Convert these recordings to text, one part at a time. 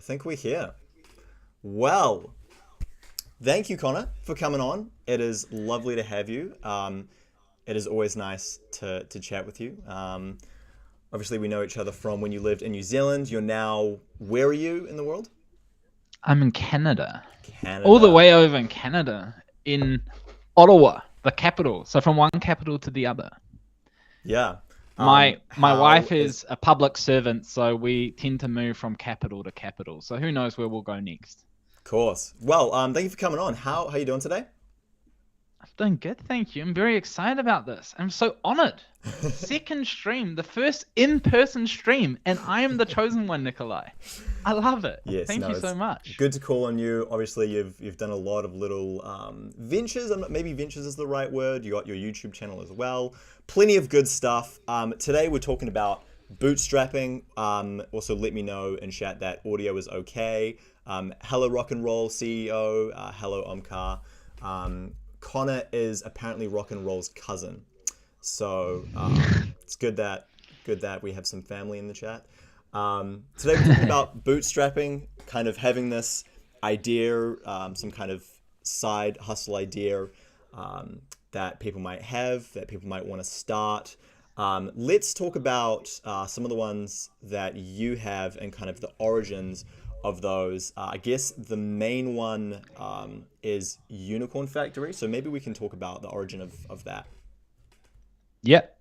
think we're here. Well, thank you, Connor, for coming on. It is lovely to have you. It is always nice to chat with you. Obviously, we know each other from when you lived in New Zealand. You're now, where are you in the world? I'm in Canada. Canada. All the way over in Canada, in Ottawa, the capital. So from one capital to the other. Yeah. My wife is a public servant, so we tend to move from capital to capital. So who knows where we'll go next. Of course. Well, thank you for coming on. How are you doing today? I'm doing good, thank you. I'm very excited about this. I'm so honored. Second stream, the first in-person stream, and I am the chosen one, Nikolai. I love it. Yes, thank you so much. Good to call on you. Obviously, you've done a lot of little ventures. Maybe ventures is the right word. You got your YouTube channel as well. Plenty of good stuff. Today we're talking about bootstrapping. Also, let me know in chat that audio is okay. Hello, Rock and Roll CEO. Hello, Omkar. Connor is apparently Rock and Roll's cousin, so it's good that we have some family in the chat. Today we're talking about bootstrapping, kind of having this idea, some kind of side hustle idea that people might have, that people might want to start. Let's talk about some of the ones that you have and kind of the origins of those. I guess the main one is Unicorn Factory. So maybe we can talk about the origin of that. Yep.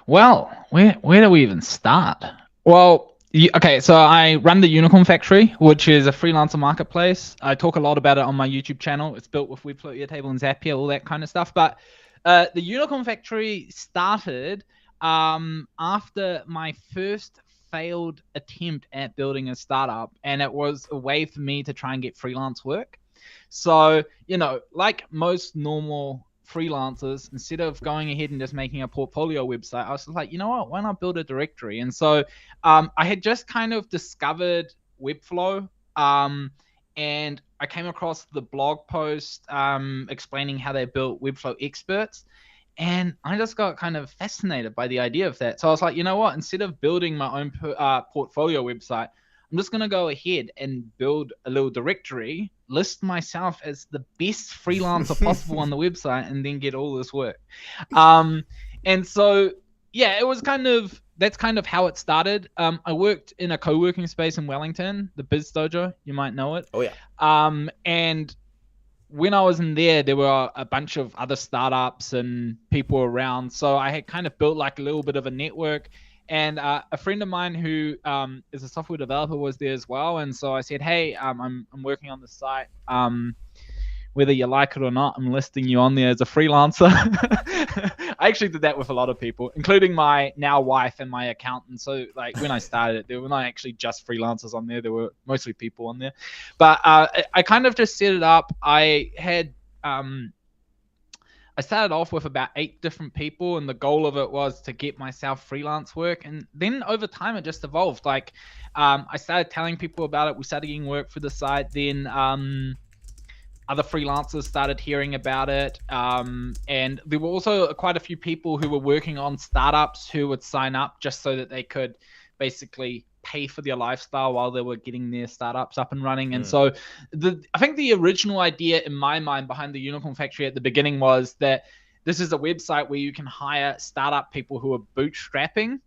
Well, where do we even start? Well, okay, so I run the Unicorn Factory, which is a freelancer marketplace. I talk a lot about it on my YouTube channel. It's built with Webflow, Airtable, and Zapier, all that kind of stuff. But the Unicorn Factory started after my first failed attempt at building a startup, and it was a way for me to try and get freelance work. So, like most normal freelancers, instead of going ahead and just making a portfolio website, I was just like, you know what, why not build a directory? And so I had just kind of discovered Webflow, and I came across the blog post explaining how they built Webflow experts. And I just got kind of fascinated by the idea of that. So I was like, you know what? Instead of building my own portfolio website, I'm just going to go ahead and build a little directory, list myself as the best freelancer possible on the website, and then get all this work. And so, yeah, that's kind of how it started. I worked in a co-working space in Wellington, the Biz Dojo. You might know it. Oh, yeah. And when I was in there were a bunch of other startups and people around. So I had kind of built like a little bit of a network. And a friend of mine who is a software developer was there as well. And so I said, hey, I'm working on the site. Whether you like it or not, I'm listing you on there as a freelancer. I actually did that with a lot of people, including my now wife and my accountant. So like when I started, there were not actually just freelancers on there. There were mostly people on there. But I kind of just set it up. I started off with about 8 different people, and the goal of it was to get myself freelance work. And then over time, it just evolved. Like I started telling people about it. We started getting work for the site. Then other freelancers started hearing about it. And there were also quite a few people who were working on startups who would sign up just so that they could basically pay for their lifestyle while they were getting their startups up and running. And so I think the original idea in my mind behind the Unicorn Factory at the beginning was that this is a website where you can hire startup people who are bootstrapping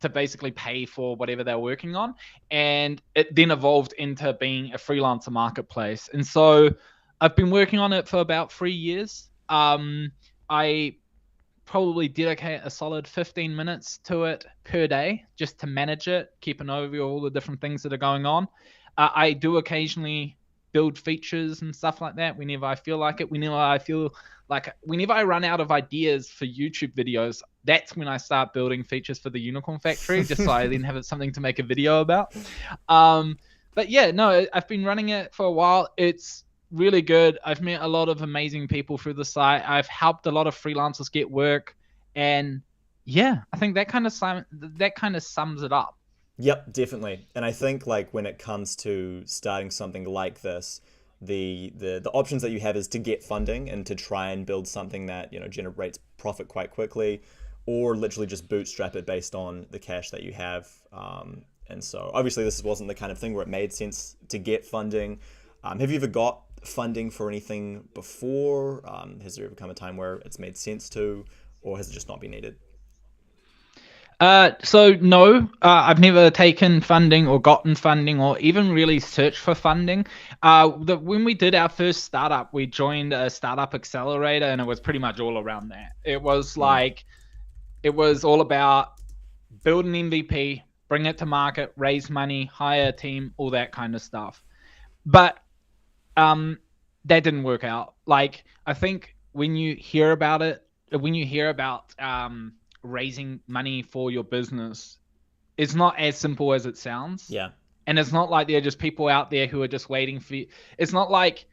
to basically pay for whatever they're working on. And it then evolved into being a freelancer marketplace. And so I've been working on it for about 3 years. I probably dedicate a solid 15 minutes to it per day just to manage it, keep an overview of all the different things that are going on. I do occasionally build features and stuff like that whenever I feel like it. Whenever I run out of ideas for YouTube videos, that's when I start building features for the Unicorn Factory, just so I then have something to make a video about. But yeah, no, I've been running it for a while. It's really good. I've met a lot of amazing people through the site. I've helped a lot of freelancers get work, and yeah, I think that kind of sums it up. Yep, definitely. And I think like when it comes to starting something like this, the options that you have is to get funding and to try and build something that generates profit quite quickly, or literally just bootstrap it based on the cash that you have. And so obviously this wasn't the kind of thing where it made sense to get funding. Have you ever got funding for anything before? Has there ever come a time where it's made sense to, or has it just not been needed? So no, I've never taken funding or gotten funding or even really searched for funding. When we did our first startup, we joined a startup accelerator, and it was pretty much all around that. It was like, it was all about build an MVP, bring it to market, raise money, hire a team, all that kind of stuff. But that didn't work out. Like, I think when you hear about it, when you hear about raising money for your business, it's not as simple as it sounds. Yeah. And it's not like there are just people out there who are just waiting for you. It's not like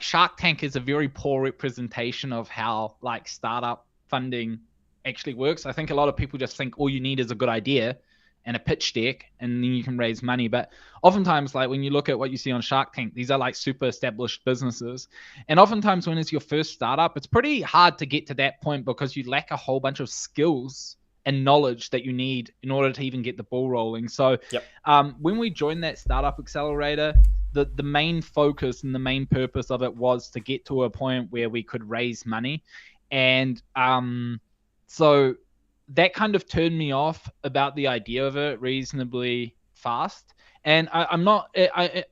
Shark Tank is a very poor representation of how like startup funding actually works. I think a lot of people just think all you need is a good idea and a pitch deck, and then you can raise money. But oftentimes, like when you look at what you see on Shark Tank, these are like super established businesses. And oftentimes when it's your first startup, it's pretty hard to get to that point because you lack a whole bunch of skills and knowledge that you need in order to even get the ball rolling. So when we joined that startup accelerator, the main focus and the main purpose of it was to get to a point where we could raise money. And so that kind of turned me off about the idea of it reasonably fast. And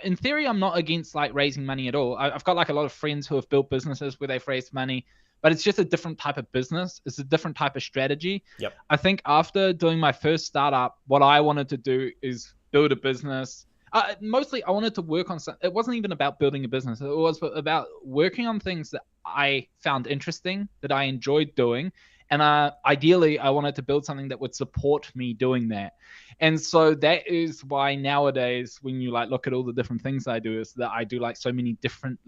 in theory, I'm not against like raising money at all. I've got like a lot of friends who have built businesses where they've raised money, but it's just a different type of business. It's a different type of strategy. Yep. I think after doing my first startup, what I wanted to do is build a business. Mostly I wanted to work on something. It wasn't even about building a business. It was about working on things that I found interesting, that I enjoyed doing. And ideally, I wanted to build something that would support me doing that. And so that is why nowadays, when you like look at all the different things I do, is that I do like so many different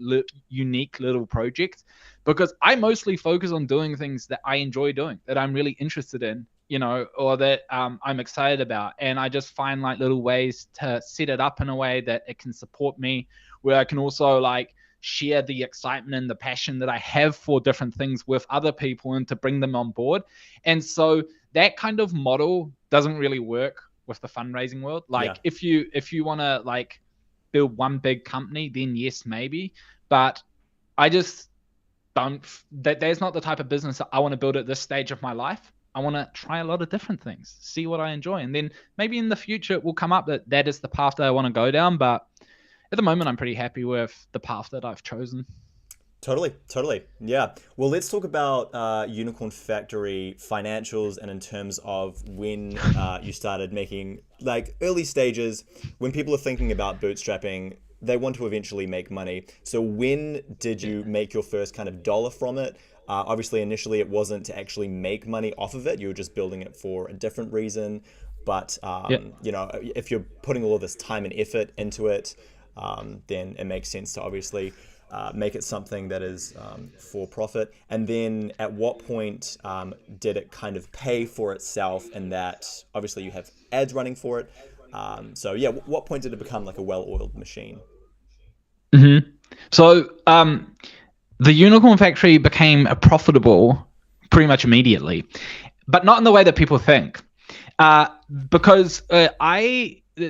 unique little projects, because I mostly focus on doing things that I enjoy doing, that I'm really interested in, you know, or that I'm excited about. And I just find like little ways to set it up in a way that it can support me, where I can also like share the excitement and the passion that I have for different things with other people and to bring them on board. And so that kind of model doesn't really work with the fundraising world. Like if you want to like build one big company, then yes, maybe. But I just there's not the type of business that I want to build at this stage of my life. I want to try a lot of different things, see what I enjoy. And then maybe in the future it will come up that is the path that I want to go down. But at the moment, I'm pretty happy with the path that I've chosen. Totally. Yeah. Well, let's talk about Unicorn Factory financials, and in terms of when you started making, like, early stages, when people are thinking about bootstrapping, they want to eventually make money. So when did you make your first kind of dollar from it? Obviously, initially, it wasn't to actually make money off of it. You were just building it for a different reason. But, you know, if you're putting all of this time and effort into it, then it makes sense to obviously make it something that is for profit. And then at what point did it kind of pay for itself, and that obviously you have ads running for it? So yeah, what point did it become like a well-oiled machine? Mm-hmm. So the Unicorn Factory became profitable pretty much immediately, but not in the way that people think. Because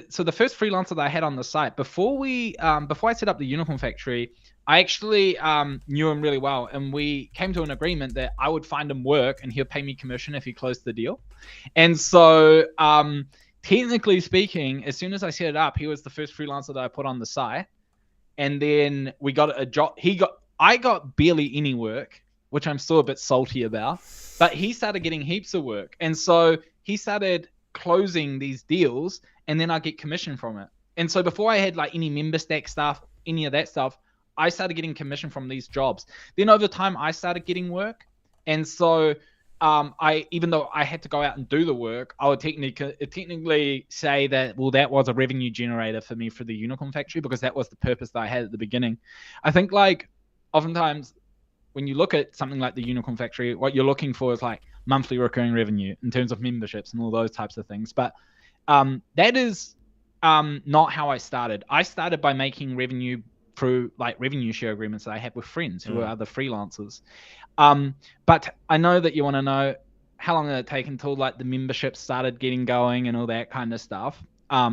so the first freelancer that I had on the site before I set up the Unicorn Factory, I actually knew him really well, and we came to an agreement that I would find him work and he'll pay me commission if he closed the deal. And so technically speaking, as soon as I set it up, he was the first freelancer that I put on the site. And then we got a job. I got barely any work, which I'm still a bit salty about, but he started getting heaps of work. And so he started closing these deals, and then I get commission from it. And so before I had like any member stack stuff, any of that stuff, I started getting commission from these jobs. Then over time, I started getting work. And so even though I had to go out and do the work, I would technically say that, well, that was a revenue generator for me for the Unicorn Factory, because that was the purpose that I had at the beginning. I think like oftentimes when you look at something like the Unicorn Factory, what you're looking for is like monthly recurring revenue in terms of memberships and all those types of things. But that is not how I started. I started by making revenue through like revenue share agreements that I had with friends who are other freelancers. But I know that you want to know how long did it take until like the membership started getting going and all that kind of stuff.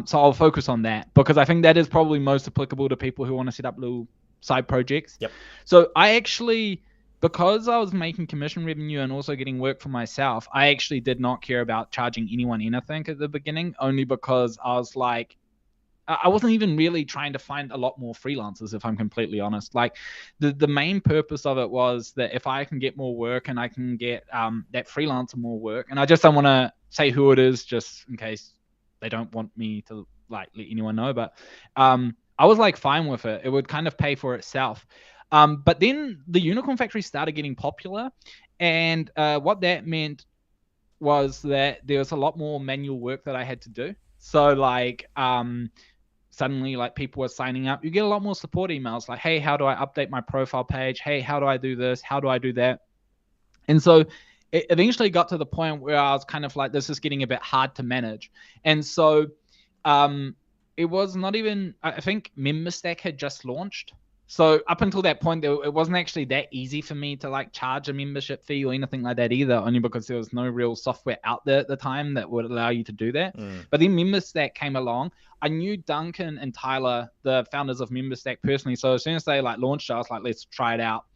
So I'll focus on that because I think that is probably most applicable to people who want to set up little side projects. Yep. So I actually, because I was making commission revenue and also getting work for myself, I actually did not care about charging anyone anything at the beginning, only because I was like, I wasn't even really trying to find a lot more freelancers, if I'm completely honest. Like the main purpose of it was that if I can get more work and I can get that freelancer more work, and I just don't want to say who it is just in case they don't want me to like let anyone know, but I was like fine with it. It would kind of pay for itself. But then the Unicorn Factory started getting popular, and what that meant was that there was a lot more manual work that I had to do. So like suddenly like people were signing up. You get a lot more support emails like, hey, how do I update my profile page? Hey, how do I do this? How do I do that? And so it eventually got to the point where I was kind of like, this is getting a bit hard to manage. And so it was not even, I think MemberStack had just launched. So up until that point, it wasn't actually that easy for me to like charge a membership fee or anything like that either, only because there was no real software out there at the time that would allow you to do that. But then MemberStack came along. I knew Duncan and Tyler, the founders of MemberStack, personally. So as soon as they like launched, I was like, let's try it out.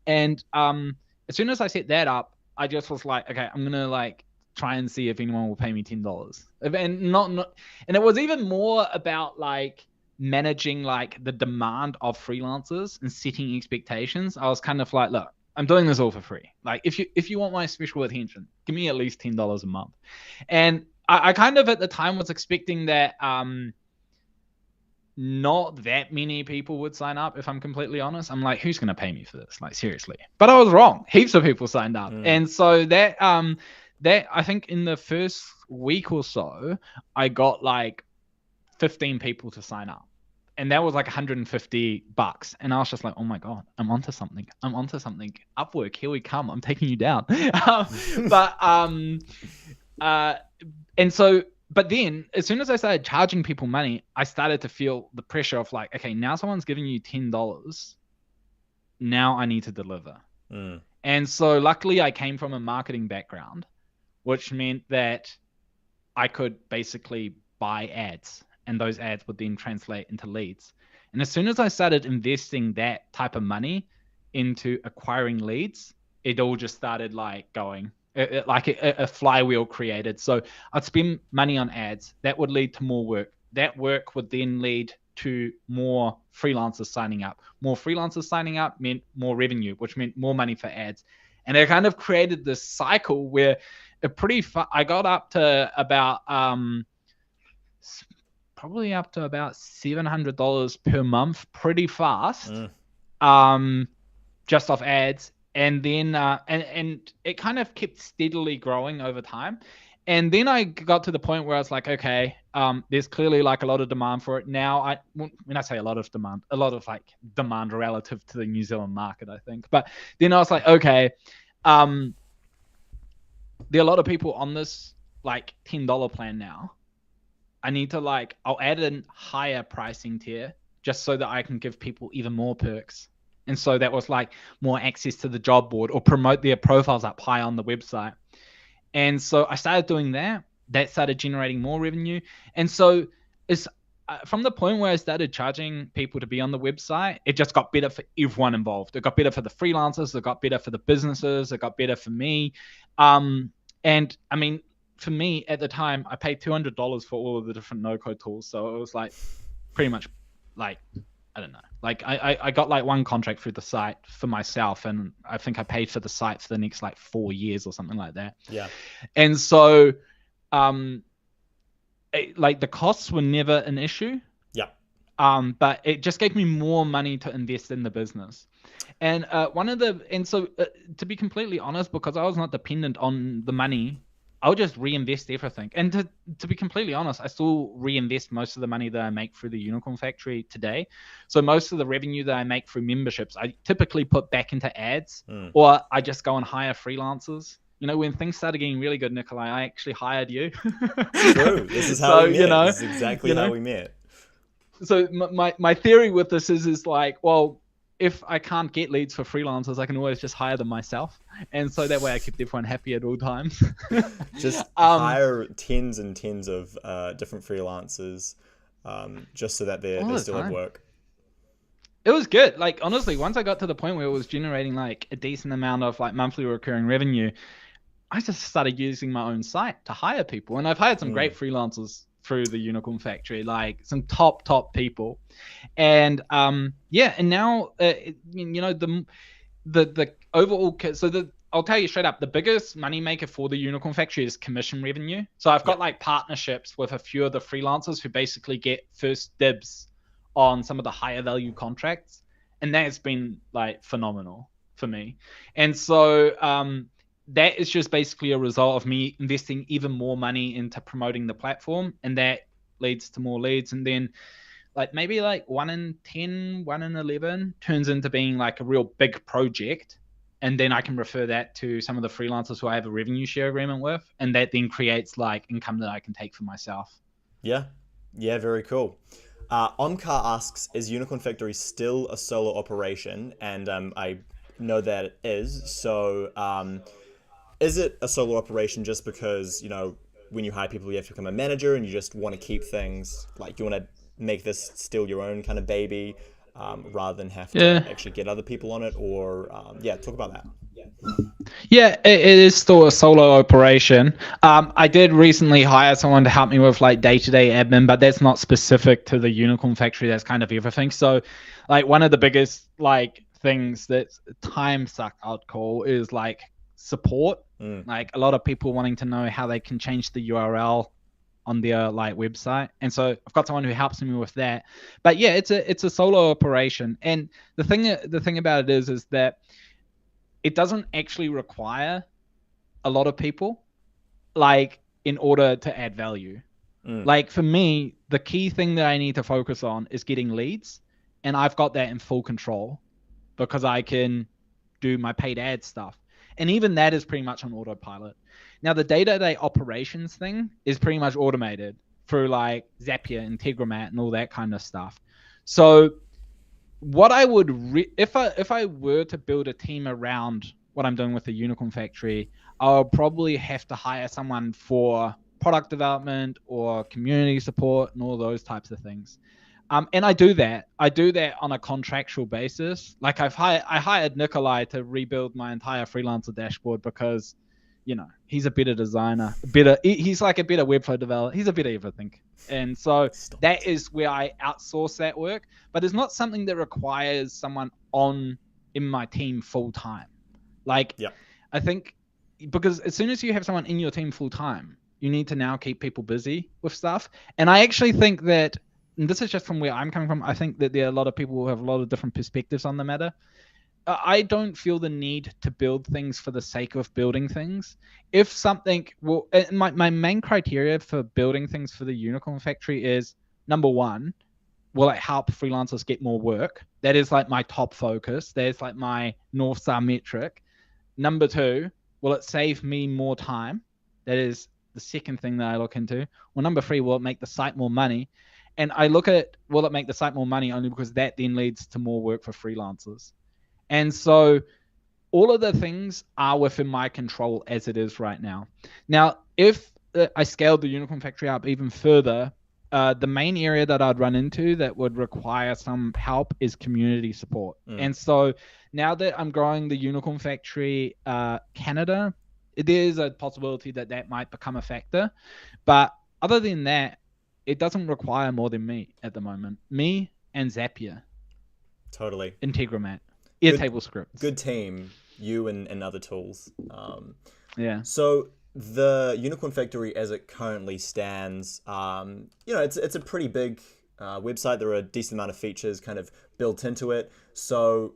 And as soon as I set that up, I just was like, okay, I'm gonna like try and see if anyone will pay me $10. And it was even more about like managing like the demand of freelancers and setting expectations. I was kind of like, look, I'm doing this all for free. Like if you want my special attention, give me at least $10 a month. And I kind of at the time was expecting that not that many people would sign up, if I'm completely honest. I'm like, who's going to pay me for this? Like, seriously. But I was wrong. Heaps of people signed up. And so that I think in the first week or so, I got like 15 people to sign up. And that was like $150. And I was just like, oh my God, I'm onto something. Upwork, here we come. I'm taking you down. But then as soon as I started charging people money, I started to feel the pressure of like, okay, now someone's giving you $10. Now I need to deliver. And so luckily I came from a marketing background, which meant that I could basically buy ads, and those ads would then translate into leads. And as soon as I started investing that type of money into acquiring leads, it all just started like going. Like a flywheel created. So I'd spend money on ads. That would lead to more work. That work would then lead to more freelancers signing up. More freelancers signing up meant more revenue, which meant more money for ads. And it kind of created this cycle where I got up to about probably up to about $700 per month pretty fast, just off ads. And then and it kind of kept steadily growing over time. And then I got to the point where I was like, okay, there's clearly like a lot of demand for it now. When I say a lot of like demand relative to the New Zealand market, I think. But then I was like, okay, there are a lot of people on this like $10 plan now. I need to like, I'll add a higher pricing tier just so that I can give people even more perks. And so that was like more access to the job board or promote their profiles up high on the website. And so I started doing that. That started generating more revenue. And so it's from the point where I started charging people to be on the website, it just got better for everyone involved. It got better for the freelancers. It got better for the businesses. It got better for me. And I mean, for me at the time, I paid $200 for all of the different no-code tools. So it was like pretty much like, I don't know. Like I got like one contract through the site for myself, and I think I paid for the site for the next like 4 years or something like that. Yeah. And so, like the costs were never an issue. Yeah. But it just gave me more money to invest in the business. And to be completely honest, because I was not dependent on the money, I'll just reinvest everything. And to be completely honest, I still reinvest most of the money that I make through the Unicorn Factory today. So most of the revenue that I make through memberships, I typically put back into ads, or I just go and hire freelancers. You know, when things started getting really good, Nikolai, I actually hired you. True. This is how we met. This is exactly how we met. So my theory with this is like, well, if I can't get leads for freelancers, I can always just hire them myself, and so that way I keep everyone happy at all times. Just hire tens and tens of different freelancers, just so that they still have work. It was good. Like, honestly, once I got to the point where it was generating like a decent amount of like monthly recurring revenue, I just started using my own site to hire people. And I've hired some great freelancers through the Unicorn Factory, like some top people. And and now the overall, I'll tell you straight up, the biggest moneymaker for the Unicorn Factory is commission revenue. So I've got like partnerships with a few of the freelancers who basically get first dibs on some of the higher value contracts, and that's been like phenomenal for me. And so that is just basically a result of me investing even more money into promoting the platform, and that leads to more leads. And then like maybe like 1 in 10, 1 in 11 turns into being like a real big project. And then I can refer that to some of the freelancers who I have a revenue share agreement with, and that then creates like income that I can take for myself. Yeah, very cool. Omkar asks, is Unicorn Factory still a solo operation? And I know that it is. So is it a solo operation just because, when you hire people, you have to become a manager and you just want to keep things, like you want to make this still your own kind of baby, rather than have to actually get other people on it? Or, talk about that. Yeah, it is still a solo operation. I did recently hire someone to help me with like day-to-day admin, but that's not specific to the Unicorn Factory. That's kind of everything. So like one of the biggest like things that's time suck, I'd call, is like support. Like a lot of people wanting to know how they can change the URL on their like website, and so I've got someone who helps me with that. But yeah, it's a solo operation, and the thing about it is that it doesn't actually require a lot of people, like, in order to add value. Like for me, the key thing that I need to focus on is getting leads, and I've got that in full control because I can do my paid ad stuff. And even that is pretty much on autopilot. Now, the day-to-day operations thing is pretty much automated through like Zapier, Integromat, and all that kind of stuff. So what I would, if I were to build a team around what I'm doing with the Unicorn Factory, I'll probably have to hire someone for product development or community support and all those types of things. And I do that on a contractual basis. Like I hired Nikolai to rebuild my entire freelancer dashboard because, he's a better designer, he's like a better webflow developer. He's a better everything. And so that is where I outsource that work, but it's not something that requires someone in my team full time. Like, I think because as soon as you have someone in your team full time, you need to now keep people busy with stuff. And I actually think that, and this is just from where I'm coming from, I think that there are a lot of people who have a lot of different perspectives on the matter. I don't feel the need to build things for the sake of building things. If something my main criteria for building things for the Unicorn Factory is, number one, will it help freelancers get more work? That is like my top focus. That's like my North Star metric. Number two, will it save me more time? That is the second thing that I look into. Well, number three, will it make the site more money? And I look at, will it make the site more money, only because that then leads to more work for freelancers. And so all of the things are within my control as it is right now. Now, if I scaled the Unicorn Factory up even further, the main area that I'd run into that would require some help is community support. And so now that I'm growing the Unicorn Factory Canada, there is a possibility that might become a factor. But other than that, it doesn't require more than me at the moment. Me and Zapier. Totally. Integromat. Airtable scripts. Good team, you and other tools. Yeah. So the Unicorn Factory, as it currently stands, it's a pretty big website. There are a decent amount of features kind of built into it. So,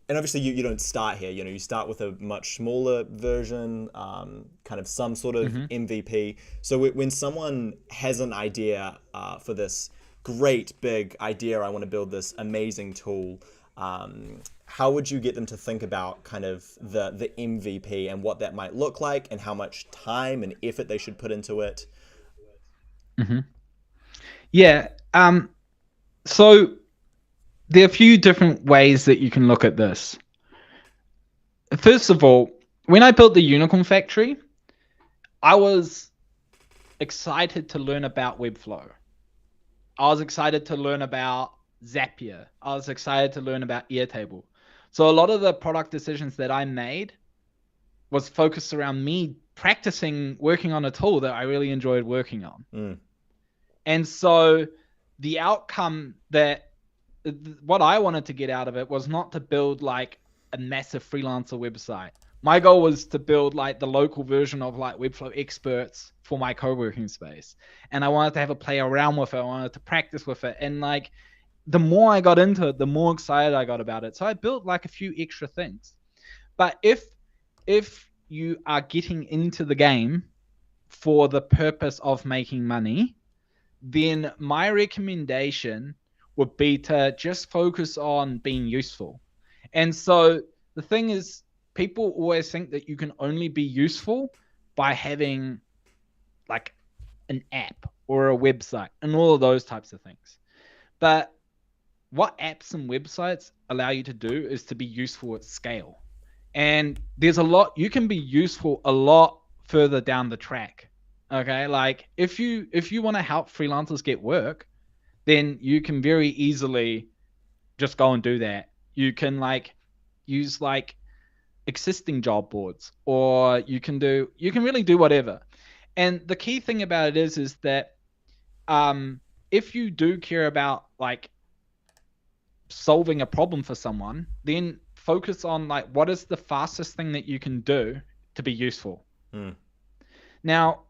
and obviously you don't start here. You start with a much smaller version, kind of some sort of MVP. So when someone has an idea for this great big idea, I want to build this amazing tool. How would you get them to think about kind of the MVP and what that might look like and how much time and effort they should put into it? Yeah. So there are a few different ways that you can look at this. First of all, when I built the Unicorn Factory, I was excited to learn about Webflow. I was excited to learn about Zapier. I was excited to learn about Airtable. So a lot of the product decisions that I made was focused around me practicing working on a tool that I really enjoyed working on. And so the outcome that what I wanted to get out of it was not to build like a massive freelancer website. My goal was to build like the local version of like Webflow experts for my co-working space. And I wanted to have a play around with it. I wanted to practice with it. And like the more I got into it, the more excited I got about it. So I built like a few extra things. But if you are getting into the game for the purpose of making money, then my recommendation would be to just focus on being useful. And so the thing is, people always think that you can only be useful by having like an app or a website and all of those types of things. But what apps and websites allow you to do is to be useful at scale. And there's a lot, you can be useful a lot further down the track. Okay, like if you want to help freelancers get work, then you can very easily just go and do that. You can like use like existing job boards, or you can really do whatever. And the key thing about it is that if you do care about like solving a problem for someone, then focus on like what is the fastest thing that you can do to be useful. Now,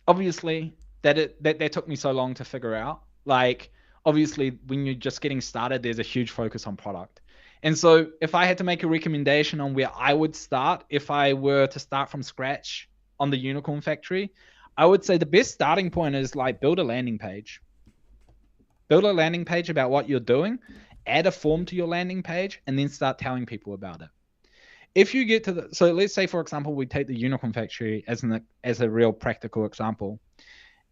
obviously that took me so long to figure out. Like obviously when you're just getting started, there's a huge focus on product. And so if I had to make a recommendation on where I would start, if I were to start from scratch on the Unicorn Factory, I would say the best starting point is like build a landing page. Build a landing page about what you're doing, add a form to your landing page, and then start telling people about it. If you get to so let's say, for example, we take the Unicorn Factory as a real practical example.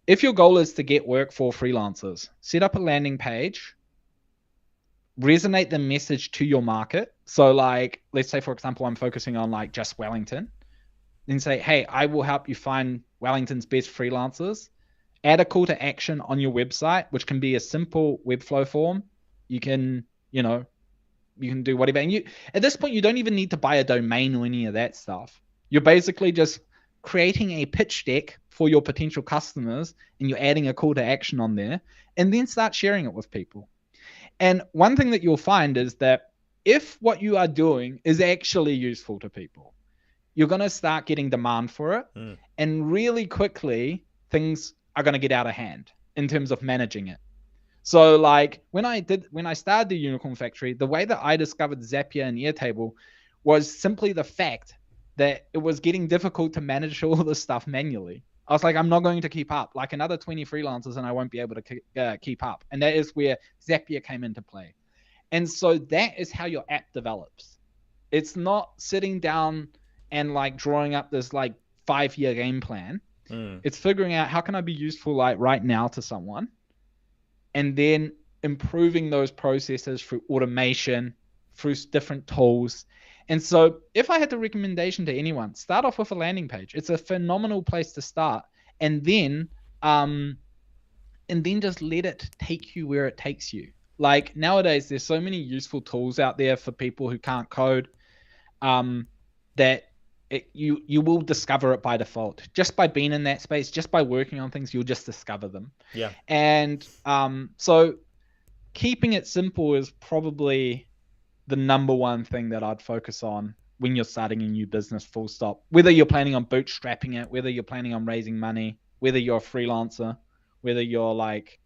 If your goal is to get work for freelancers, set up a landing page, resonate the message to your market. So like, let's say, for example, I'm focusing on like just Wellington. Then say, hey, I will help you find Wellington's best freelancers. Add a call to action on your website, which can be a simple Webflow form. You can do whatever. And at this point, you don't even need to buy a domain or any of that stuff. You're basically just creating a pitch deck for your potential customers, and you're adding a call to action on there, and then start sharing it with people. And one thing that you'll find is that if what you are doing is actually useful to people, you're going to start getting demand for it. And really quickly, things are going to get out of hand in terms of managing it. So like when I started the Unicorn Factory, the way that I discovered Zapier and Airtable was simply the fact that it was getting difficult to manage all this stuff manually. I was like, I'm not going to keep up. Like another 20 freelancers and I won't be able to keep up. And that is where Zapier came into play. And so that is how your app develops. It's not sitting down and like drawing up this like 5-year game plan. It's figuring out how can I be useful like right now to someone, and then improving those processes through automation, through different tools. And so if I had a recommendation to anyone, start off with a landing page. It's a phenomenal place to start. And then just let it take you where it takes you. Like nowadays, there's so many useful tools out there for people who can't code that you will discover it by default. Just by being in that space, just by working on things, you'll just discover them. Yeah. And so keeping it simple is probably the number one thing that I'd focus on when you're starting a new business, full stop. Whether you're planning on bootstrapping it, whether you're planning on raising money, whether you're a freelancer, whether you're like,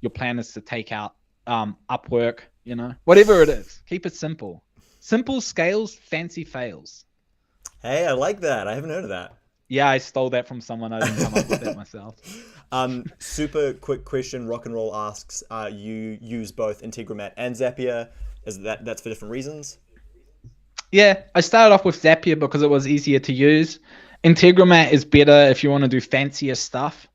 your plan is to take out Upwork, whatever it is, keep it simple. Simple scales, fancy fails. Hey, I like that. I haven't heard of that. Yeah, I stole that from someone. I didn't come up with that myself. Super quick question. Rock and Roll asks, you use both Integromat and Zapier. Is that's for different reasons? Yeah, I started off with Zapier because it was easier to use. Integromat is better if you want to do fancier stuff.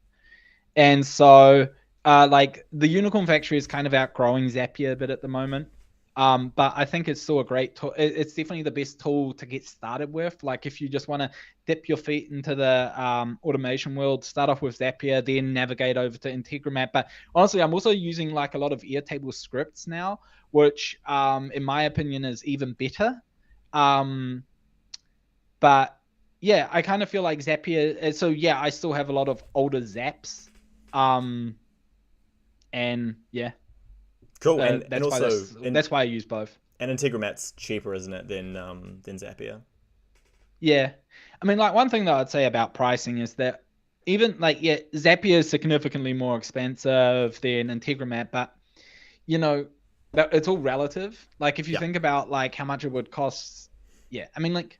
And so Like the Unicorn Factory is kind of outgrowing Zapier a bit at the moment. But I think it's still a great tool. It's definitely the best tool to get started with. Like if you just want to dip your feet into the automation world, start off with Zapier, then navigate over to Integromat. But honestly, I'm also using like a lot of Airtable scripts now, which in my opinion is even better. But yeah, I kind of feel like Zapier. So yeah, I still have a lot of older Zaps. And yeah. Cool, and also that's why I use both. And Integromat's cheaper, isn't it, than Zapier? Yeah, I mean, like one thing that I'd say about pricing is that even like Zapier is significantly more expensive than Integromat, but you know, it's all relative. Like if you think about like how much it would cost, I mean, like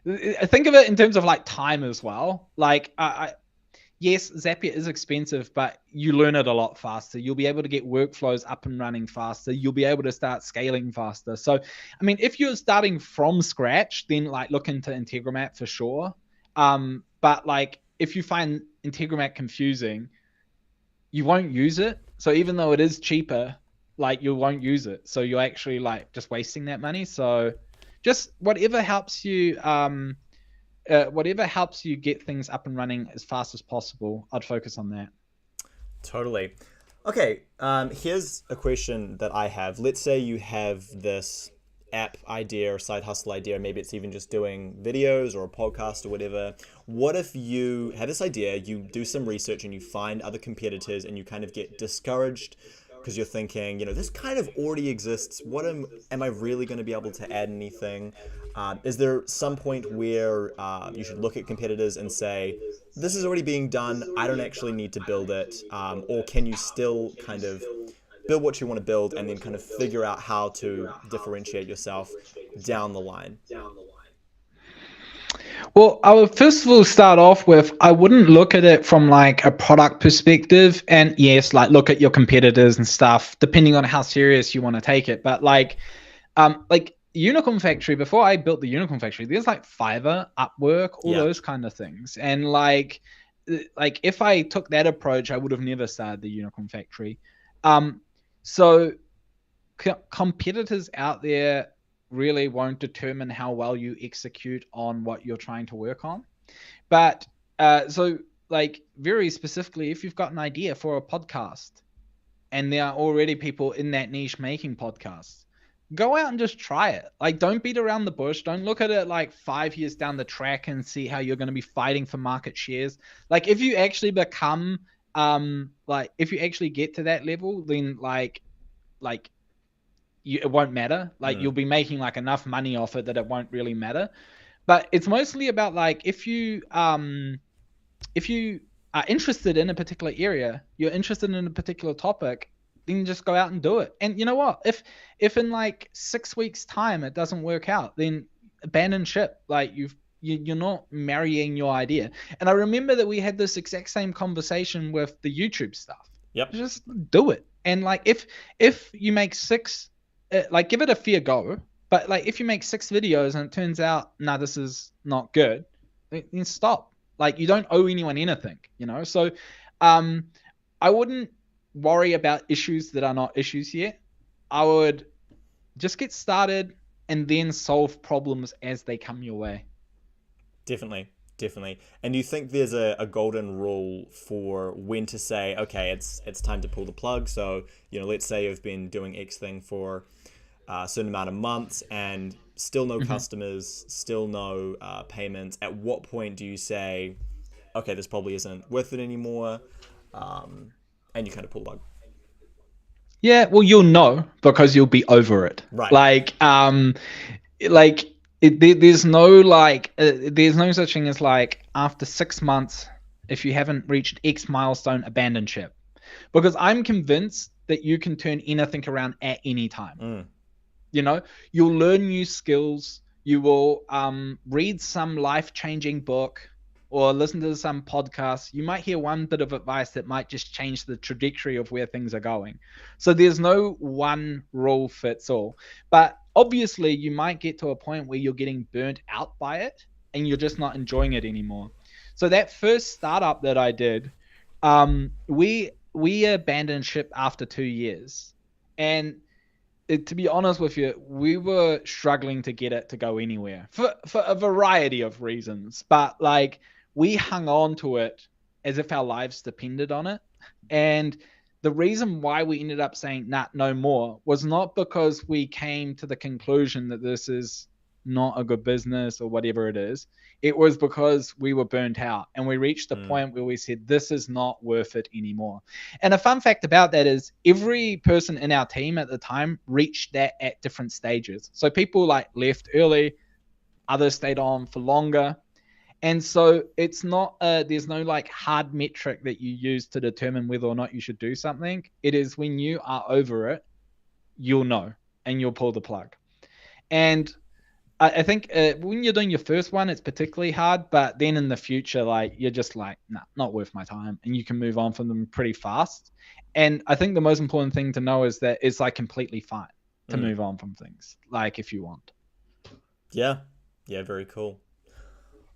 think of it in terms of like time as well. Like yes, Zapier is expensive, but you learn it a lot faster. You'll be able to get workflows up and running faster. You'll be able to start scaling faster. So, I mean, if you're starting from scratch, then like look into Integromat for sure. But like if you find Integromat confusing, you won't use it. So even though it is cheaper, like you won't use it. So you're actually like just wasting that money. So just whatever helps you get things up and running as fast as possible, I'd focus on that. Totally. Okay, here's a question that I have. Let's say you have this app idea or side hustle idea, maybe it's even just doing videos or a podcast or whatever. What if you have this idea, you do some research and you find other competitors and you kind of get discouraged because you're thinking, this kind of already exists. What am I really going to be able to add anything? Is there some point where you should look at competitors and say, this is already being done, I don't actually need to build it? Or can you still kind of build what you want to build and then kind of figure out how to differentiate yourself down the line? Well, I would first of all start off with, I wouldn't look at it from like a product perspective. And yes, like look at your competitors and stuff, depending on how serious you want to take it. But like Unicorn Factory, before I built the Unicorn Factory, there's like Fiverr, Upwork, all those kind of things. And like if I took that approach, I would have never started the Unicorn Factory. So competitors out there really won't determine how well you execute on what you're trying to work on. But so like very specifically, if you've got an idea for a podcast and there are already people in that niche making podcasts, go out and just try it. Like don't beat around the bush. Don't look at it like 5 years down the track and see how you're going to be fighting for market shares. Like if you actually become if you actually get to that level, then it won't matter. Like you'll be making like enough money off it that it won't really matter. But it's mostly about like if you are interested in a particular area, you're interested in a particular topic, then just go out and do it. And you know what? If in like 6 weeks time it doesn't work out, then abandon ship. Like you're not marrying your idea. And I remember that we had this exact same conversation with the YouTube stuff. Yep. Just do it. And like if you make 6, like give it a fair go. But like if you make 6 videos and it turns out, nah, this is not good, then stop. Like you don't owe anyone anything, So I wouldn't worry about issues that are not issues yet. I would just get started and then solve problems as they come your way. Definitely. And do you think there's a golden rule for when to say, okay, it's time to pull the plug? So, let's say you've been doing X thing for a certain amount of months and still no customers, still no payments. At what point do you say, okay, this probably isn't worth it anymore, and you kind of pull the plug? Yeah, well, you'll know because you'll be over it. Right. There's no such thing as like after 6 months, if you haven't reached X milestone, abandon ship. Because I'm convinced that you can turn anything around at any time. You'll learn new skills. You will read some life-changing book or listen to some podcast. You might hear one bit of advice that might just change the trajectory of where things are going. So there's no one rule fits all. But obviously you might get to a point where you're getting burnt out by it and you're just not enjoying it anymore. So that first startup that I did, we we abandoned ship after 2 years, and to be honest with you, we were struggling to get it to go anywhere for a variety of reasons. But like, we hung on to it as if our lives depended on it. And the reason why we ended up saying, nah, no more, was not because we came to the conclusion that this is not a good business or whatever it is. It was because we were burnt out, and we reached a point where we said, this is not worth it anymore. And a fun fact about that is every person in our team at the time reached that at different stages. So people like left early, others stayed on for longer. And so it's not, there's no like hard metric that you use to determine whether or not you should do something. It is when you are over it, you'll know, and you'll pull the plug. And I think when you're doing your first one, it's particularly hard, but then in the future, like, you're just like, nah, not worth my time, and you can move on from them pretty fast. And I think the most important thing to know is that it's like completely fine to move on from things, like, if you want. Yeah, very cool.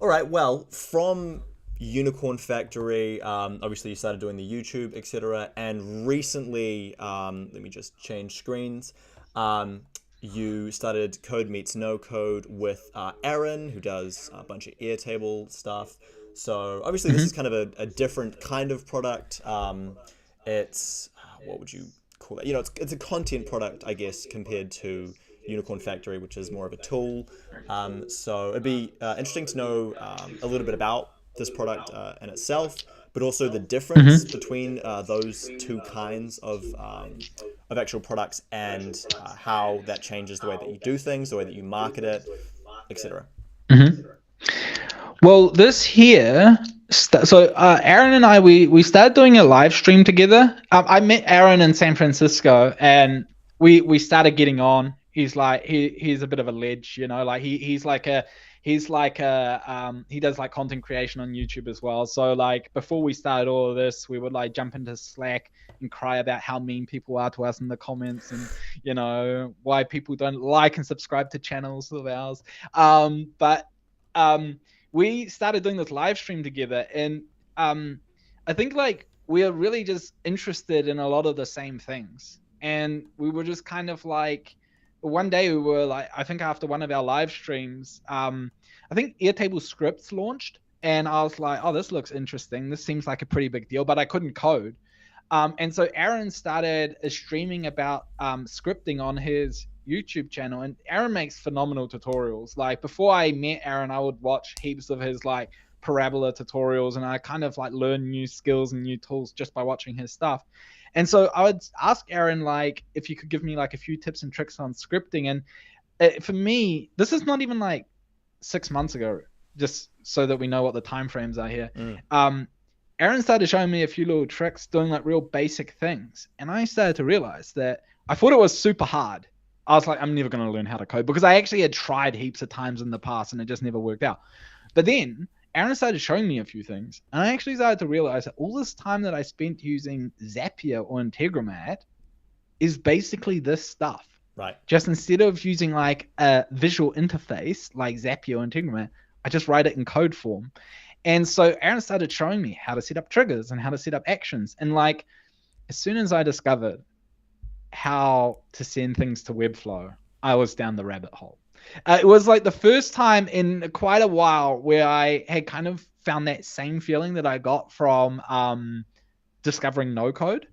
All right, well, from Unicorn Factory, obviously you started doing the YouTube, etc., and recently, let me just change screens. You started Code Meets No Code with Aaron, who does a bunch of Airtable stuff. So obviously this is kind of a different kind of product. It's, what would you call it? You know, it's a content product, I guess, compared to Unicorn Factory, which is more of a tool. So it'd be interesting to know a little bit about this product in itself, but also the difference between those two kinds of actual products, and how that changes the way that you do things, the way that you market it, etc. Well, this here, so Aaron and I, we started doing a live stream together. I met Aaron in San Francisco, and we started getting on. He's like, he's a bit of a ledge, you know, like he does like content creation on YouTube as well. So like, before we started all of this, we would like jump into Slack and cry about how mean people are to us in the comments, and, you know, why people don't like and subscribe to channels of ours. But we started doing this live stream together, and I think like we are really just interested in a lot of the same things. And we were just kind of like, one day we were like, I think after one of our live streams, I think Airtable scripts launched, and I was like, oh, this looks interesting. This seems like a pretty big deal, but I couldn't code. And so Aaron started streaming about scripting on his YouTube channel, and Aaron makes phenomenal tutorials. Like, before I met Aaron, I would watch heaps of his like parabola tutorials, and I kind of like learn new skills and new tools just by watching his stuff. And so I would ask Aaron, like, if you could give me like a few tips and tricks on scripting. And for me, this is not even like 6 months ago, just so that we know what the time frames are here. Aaron started showing me a few little tricks, doing like real basic things. And I started to realize that I thought it was super hard. I was like, I'm never going to learn how to code, because I actually had tried heaps of times in the past and it just never worked out. But then Aaron started showing me a few things, and I actually started to realize that all this time that I spent using Zapier or Integromat is basically this stuff. Right. Just instead of using like a visual interface like Zapier or Integromat, I just write it in code form. And so Aaron started showing me how to set up triggers and how to set up actions. And like, as soon as I discovered how to send things to Webflow, I was down the rabbit hole. It was like the first time in quite a while where I had kind of found that same feeling that I got from discovering no code.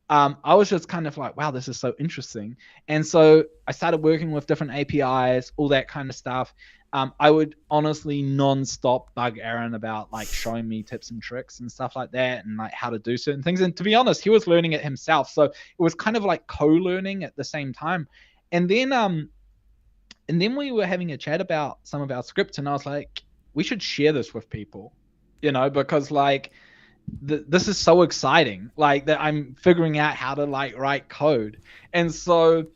I was just kind of like, wow, this is so interesting. And so I started working with different APIs, all that kind of stuff. I would honestly nonstop bug Aaron about like showing me tips and tricks and stuff like that, and like how to do certain things. And to be honest, he was learning it himself. So it was kind of like co-learning at the same time. And then we were having a chat about some of our scripts, and I was like, we should share this with people, you know, because like this is so exciting, like that I'm figuring out how to like write code. And so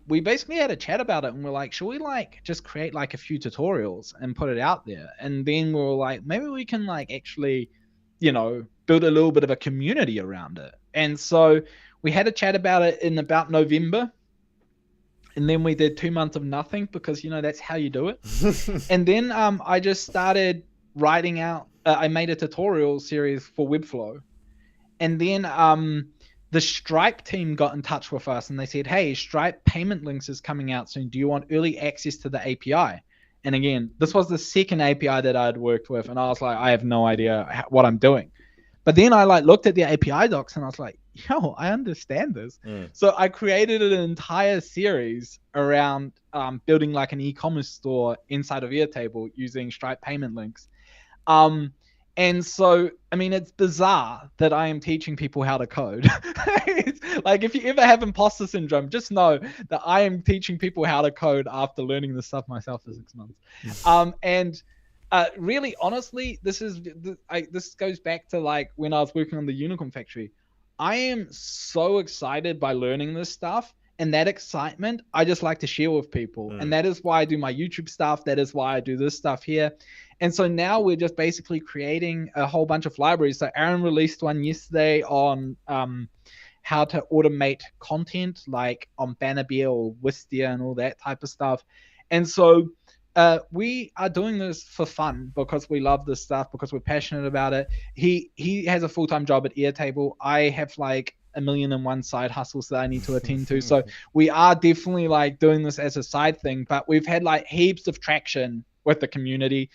we basically had a chat about it, and we're like, should we like just create like a few tutorials and put it out there? And then we were like, maybe we can like actually, you know, build a little bit of a community around it. And so we had a chat about it in about November. And then we did 2 months of nothing, because, you know, that's how you do it. And then I just started writing out, I made a tutorial series for Webflow. And then the Stripe team got in touch with us and they said, hey, Stripe payment links is coming out soon. Do you want early access to the API? And again, this was the second API that I'd worked with, and I was like, I have no idea what I'm doing. But then I like looked at the API docs and I was like, yo, I understand this. So I created an entire series around building like an e-commerce store inside of Airtable using Stripe payment links. And so, I mean, it's bizarre that I am teaching people how to code. Like, if you ever have imposter syndrome, just know that I am teaching people how to code after learning this stuff myself for 6 months. And really, honestly, this goes back to like when I was working on the Unicorn Factory. I am so excited by learning this stuff. And that excitement, I just like to share with people. And that is why I do my YouTube stuff. That is why I do this stuff here. And so now we're just basically creating a whole bunch of libraries. So Aaron released one yesterday on how to automate content, like on Bannerbeer or Wistia and all that type of stuff. And so we are doing this for fun because we love this stuff, because we're passionate about it. He has a full-time job at Airtable. I have like 1,000,001 side hustles that I need to attend to. So we are definitely like doing this as a side thing, but we've had like heaps of traction with the community.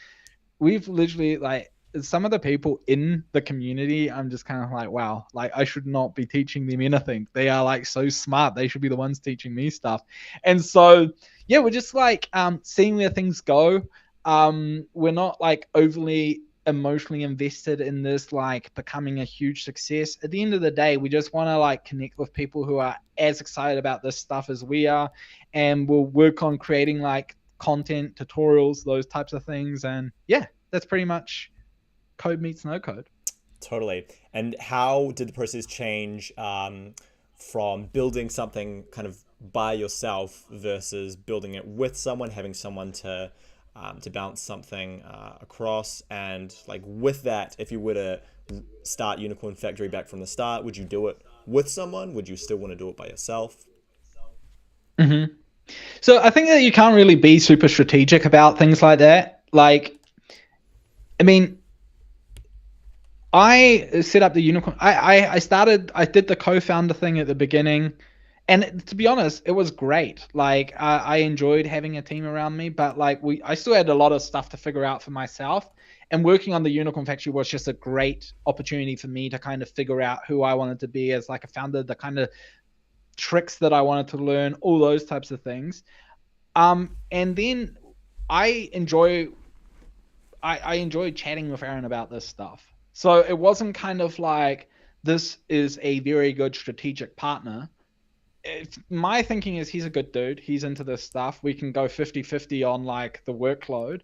We've literally like some of the people in the community, I'm just kind of like, wow, like I should not be teaching them anything. They are like so smart. They should be the ones teaching me stuff. And so, yeah, we're just like seeing where things go. We're not like overly emotionally invested in this like becoming a huge success. At the end of the day, we just want to like connect with people who are as excited about this stuff as we are, and we'll work on creating like content, tutorials, those types of things. And yeah, that's pretty much code meets no code. Totally. And how did the process change from building something kind of by yourself versus building it with someone, having someone to bounce something across? And like with that, if you were to start Unicorn Factory back from the start, would you do it with someone? Would you still want to do it by yourself? So I think that you can't really be super strategic about things like that. Like, I mean, I set up the Unicorn. I did the co-founder thing at the beginning. And to be honest, it was great. Like I enjoyed having a team around me, but like I still had a lot of stuff to figure out for myself. And working on the Unicorn Factory was just a great opportunity for me to kind of figure out who I wanted to be as like a founder, the kind of tricks that I wanted to learn, all those types of things. And then I enjoy chatting with Aaron about this stuff. So it wasn't kind of like this is a very good strategic partner. My thinking is he's a good dude. He's into this stuff. We can go 50-50 on like the workload.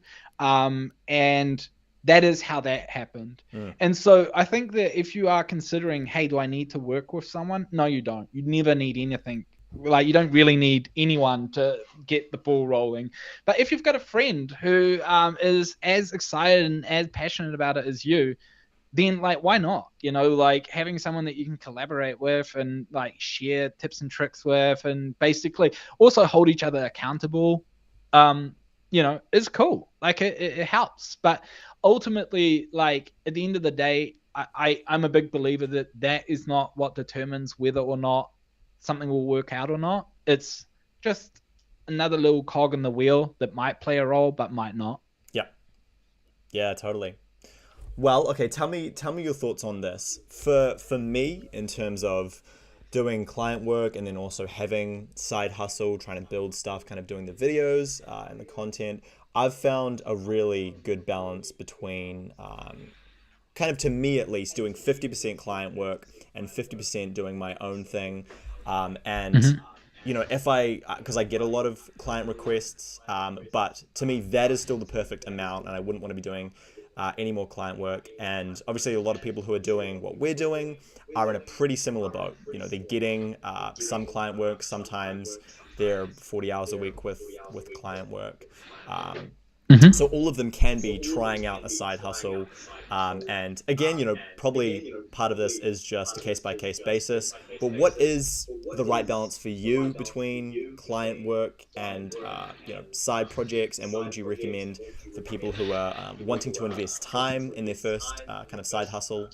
And that is how that happened. And so I think that if you are considering, hey, do I need to work with someone? No, you don't. You never need anything. Like you don't really need anyone to get the ball rolling. But if you've got a friend who is as excited and as passionate about it as you, then like why not? You know, like having someone that you can collaborate with and like share tips and tricks with, and basically also hold each other accountable, you know, is cool. Like it helps. But ultimately, like at the end of the day, I'm a big believer that that is not what determines whether or not something will work out or not. It's just another little cog in the wheel that might play a role but might not. Yeah, totally. Well, okay, tell me your thoughts on this. For me, in terms of doing client work and then also having side hustle, trying to build stuff, kind of doing the videos and the content, I've found a really good balance between kind of, to me at least, doing 50% client work and 50% doing my own thing. And you know, because I get a lot of client requests, but to me that is still the perfect amount, and I wouldn't want to be doing any more client work. And obviously a lot of people who are doing what we're doing are in a pretty similar boat. You know, they're getting some client work. Sometimes they're 40 hours a week with client work. So all of them can be trying out a side hustle. And again, you know, probably part of this is just a case-by-case basis. But what is the right balance for you between client work and you know, side projects? And what would you recommend for people who are wanting to invest time in their first kind of side hustle?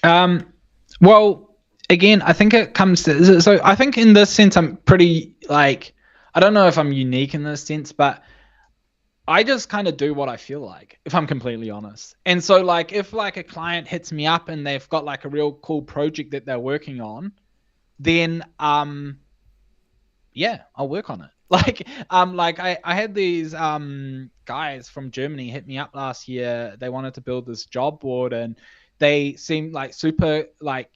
Well, again, I think it comes to, so I think in this sense, I'm pretty like, I don't know if I'm unique in this sense, but I just kind of do what I feel like, if I'm completely honest. And so like, if like a client hits me up and they've got like a real cool project that they're working on, then, yeah, I'll work on it. Like I had these guys from Germany hit me up last year. They wanted to build this job board, and they seemed like super like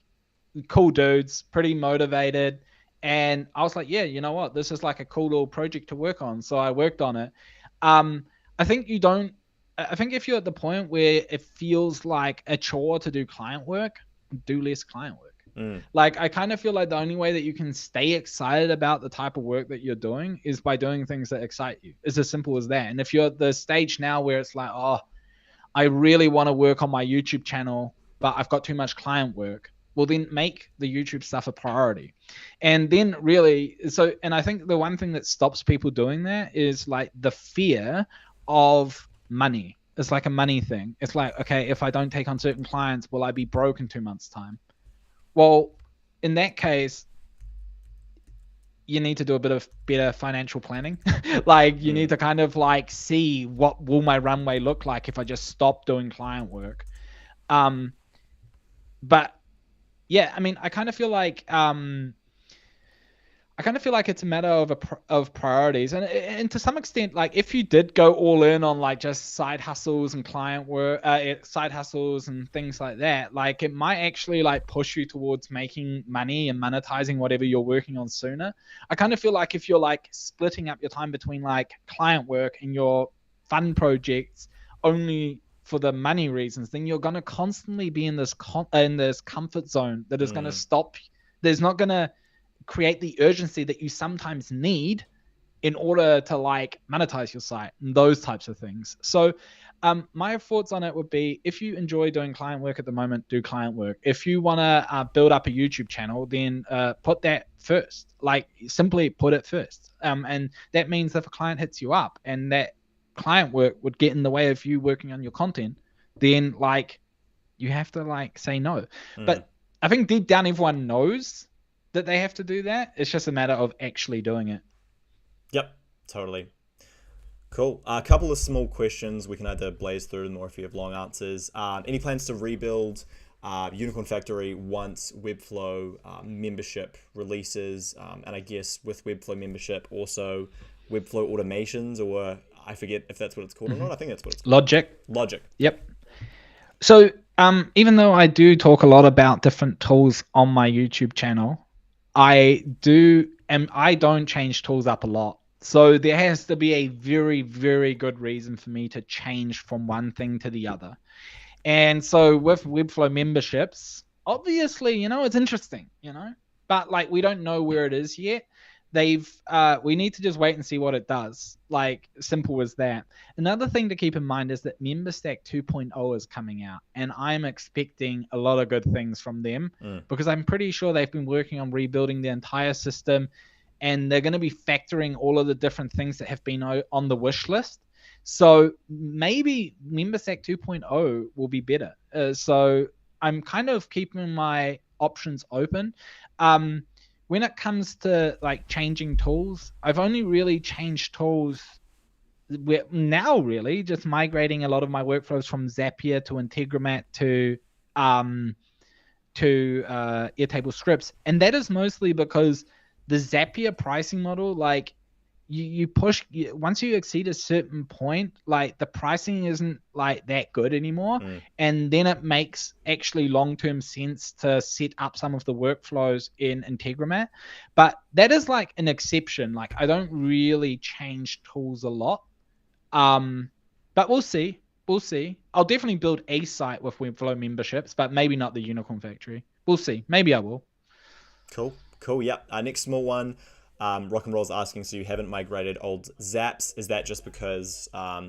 cool dudes, pretty motivated. And I was like, yeah, you know what? This is like a cool little project to work on. So I worked on it. Um, I think you don't. I think if you're at the point where it feels like a chore to do client work, do less client work. Like, I kind of feel like the only way that you can stay excited about the type of work that you're doing is by doing things that excite you. It's as simple as that. And if you're at the stage now where it's like, oh, I really want to work on my YouTube channel, but I've got too much client work, well, then make the YouTube stuff a priority. And then really, so, and I think the one thing that stops people doing that is like the fear of money. It's like a money thing. It's like, okay, if I don't take on certain clients, will I be broke in 2 months' time? Well, in that case, you need to do a bit of better financial planning. Like, you need to kind of like see what will my runway look like if I just stop doing client work. But yeah, I mean, I kind of feel like it's a matter of priorities, and to some extent, like if you did go all in on like just side hustles and client work, side hustles and things like that, like it might actually like push you towards making money and monetizing whatever you're working on sooner. I kind of feel like if you're like splitting up your time between like client work and your fun projects only for the money reasons, then you're gonna constantly be in this comfort zone that is gonna stop. There's not gonna create the urgency that you sometimes need in order to like monetize your site and those types of things. So my thoughts on it would be, if you enjoy doing client work at the moment, do client work. If you want to build up a YouTube channel, then put that first. Like, simply put it first. And that means if a client hits you up and that client work would get in the way of you working on your content, then like you have to like say no. But I think deep down everyone knows that they have to do that. It's just a matter of actually doing it. Yep, totally. Cool. A couple of small questions. We can either blaze through them or if you have long answers. Any plans to rebuild Unicorn Factory once Webflow membership releases? And I guess with Webflow membership, also Webflow automations, or I forget if that's what it's called or not. I think that's what it's called. Logic. Yep. So even though I do talk a lot about different tools on my YouTube channel, I don't change tools up a lot. So there has to be a very, very good reason for me to change from one thing to the other. And so with Webflow memberships, obviously, it's interesting, but like we don't know where it is yet. We need to just wait and see what it does. Like, simple as that. Another thing to keep in mind is that MemberStack 2.0 is coming out, and I'm expecting a lot of good things from them because I'm pretty sure they've been working on rebuilding the entire system, and they're going to be factoring all of the different things that have been on the wish list. So maybe MemberStack 2.0 will be better. So I'm kind of keeping my options open. When it comes to like changing tools, I've only really changed tools now, really just migrating a lot of my workflows from Zapier to Integromat to Airtable scripts. And that is mostly because the Zapier pricing model, like you push, once you exceed a certain point, like the pricing isn't like that good anymore. And then it makes actually long-term sense to set up some of the workflows in Integromat. But that is like an exception. Like, I don't really change tools a lot. But we'll see. I'll definitely build a site with Webflow memberships, but maybe not the Unicorn Factory. We'll see. Maybe I will. Cool. Yeah. Next small one. Rock and Roll's asking, so you haven't migrated old Zaps. Is that just because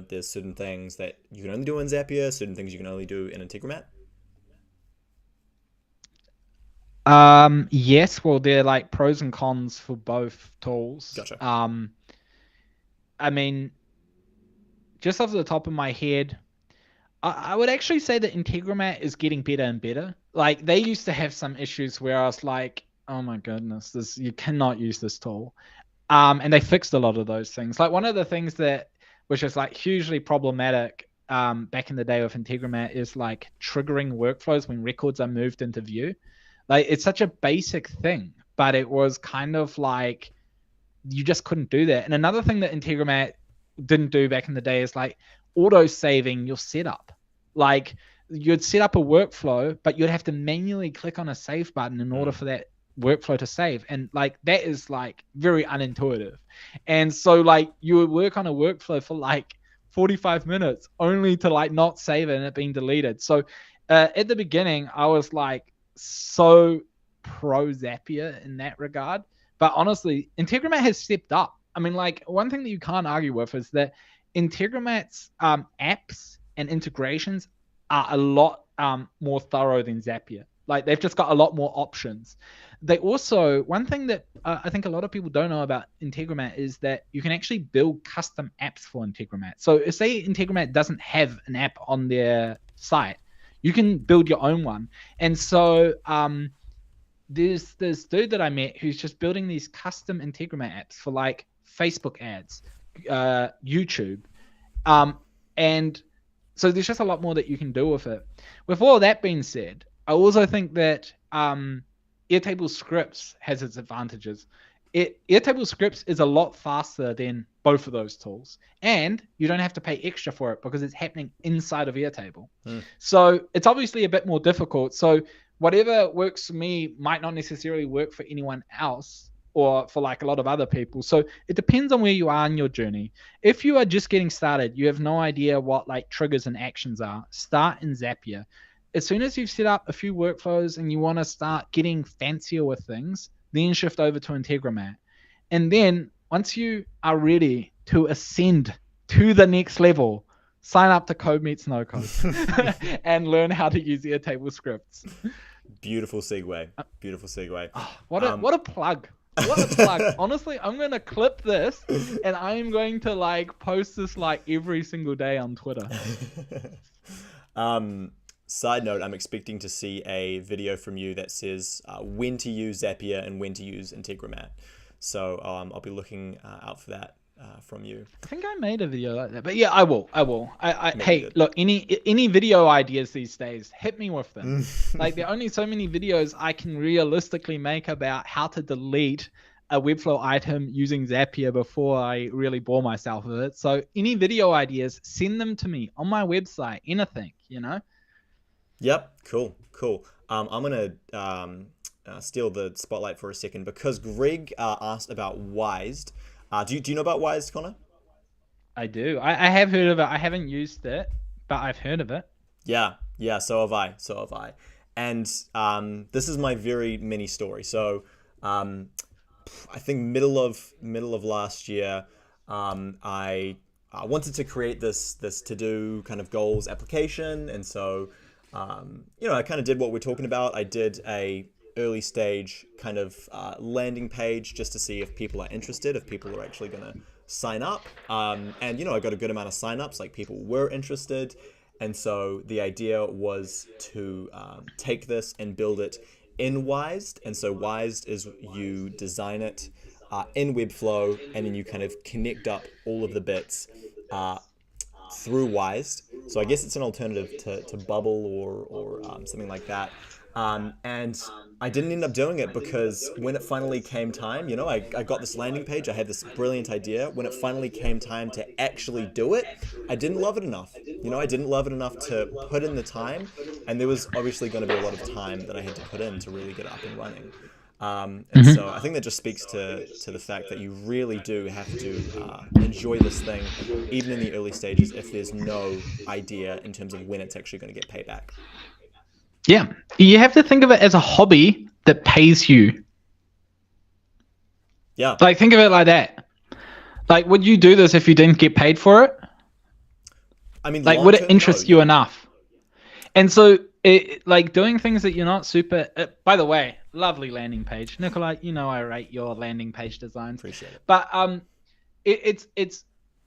there's certain things that you can only do in Zapier, certain things you can only do in Integromat? Yes. Well, they're like pros and cons for both tools. Gotcha. I mean, just off the top of my head, I would actually say that Integromat is getting better and better. like they used to have some issues where I was like, oh my goodness, this, you cannot use this tool. And they fixed a lot of those things. Like one of the things that which is like hugely problematic back in the day with Integromat is like triggering workflows when records are moved into view. Like it's such a basic thing, but it was kind of like you just couldn't do that. And another thing that Integromat didn't do back in the day is like auto saving your setup. Like you'd set up a workflow, but you'd have to manually click on a save button in order for that workflow to save. And like that is like very unintuitive. And so like you would work on a workflow for like 45 minutes only to like not save it and it being deleted. So at the beginning, I was like so pro Zapier in that regard. But honestly, Integromat has stepped up. I mean, like one thing that you can't argue with is that Integromat's apps and integrations are a lot more thorough than Zapier. Like they've just got a lot more options. They also, one thing that I think a lot of people don't know about Integromat is that you can actually build custom apps for Integromat. So say Integromat doesn't have an app on their site, you can build your own one. And so there's this dude that I met who's just building these custom Integromat apps for like Facebook ads, YouTube. And so there's just a lot more that you can do with it. With all that being said, I also think that Airtable Scripts has its advantages. Airtable Scripts is a lot faster than both of those tools. And you don't have to pay extra for it because it's happening inside of Airtable. So it's obviously a bit more difficult. So whatever works for me might not necessarily work for anyone else or for like a lot of other people. So it depends on where you are in your journey. If you are just getting started, you have no idea what like triggers and actions are, start in Zapier. As soon as you've set up a few workflows and you want to start getting fancier with things, then shift over to Integromat. And then once you are ready to ascend to the next level, sign up to Code Meets No Code and learn how to use Airtable scripts. Beautiful segue. Beautiful segue. Oh, what a plug. What a plug. Honestly, I'm going to clip this and I'm going to like post this like every single day on Twitter. Side note, I'm expecting to see a video from you that says when to use Zapier and when to use Integromat. So I'll be looking out for that from you. I think I made a video like that, but yeah, I will. Hey, look, any video ideas these days, hit me with them. Like there are only so many videos I can realistically make about how to delete a Webflow item using Zapier before I really bore myself with it. So any video ideas, send them to me on my website, anything, you know? Yep, cool. I'm going to steal the spotlight for a second because Greg asked about Wised. Do you know about Wised, Connor? I do. I have heard of it. I haven't used it, but I've heard of it. Yeah, so have I. And this is my very mini story. So I think middle of last year, I wanted to create this to-do kind of goals application. And so I kind of did what we're talking about. I did a early stage kind of landing page just to see if people are interested, if people are actually going to sign up. And, I got a good amount of signups, like people were interested. And so the idea was to take this and build it in Wised. And so Wised is you design it in Webflow and then you kind of connect up all of the bits through Wised. So I guess it's an alternative to Bubble or something like that. And I didn't end up doing it because when it finally came time, I got this landing page, I had this brilliant idea. When it finally came time to actually do it, I didn't love it enough. I didn't love it enough to put in the time. And there was obviously going to be a lot of time that I had to put in to really get up and running. So I think that just speaks to the fact that you really do have to enjoy this thing, even in the early stages, if there's no idea in terms of when it's actually going to get paid back. Yeah, you have to think of it as a hobby that pays you. Yeah. Like, think of it like that. Like, would you do this if you didn't get paid for it? I mean, like, would it interest you enough? And so, like, doing things that you're not super... by the way, lovely landing page. Nikolai, I rate your landing page designs. Appreciate it. But it's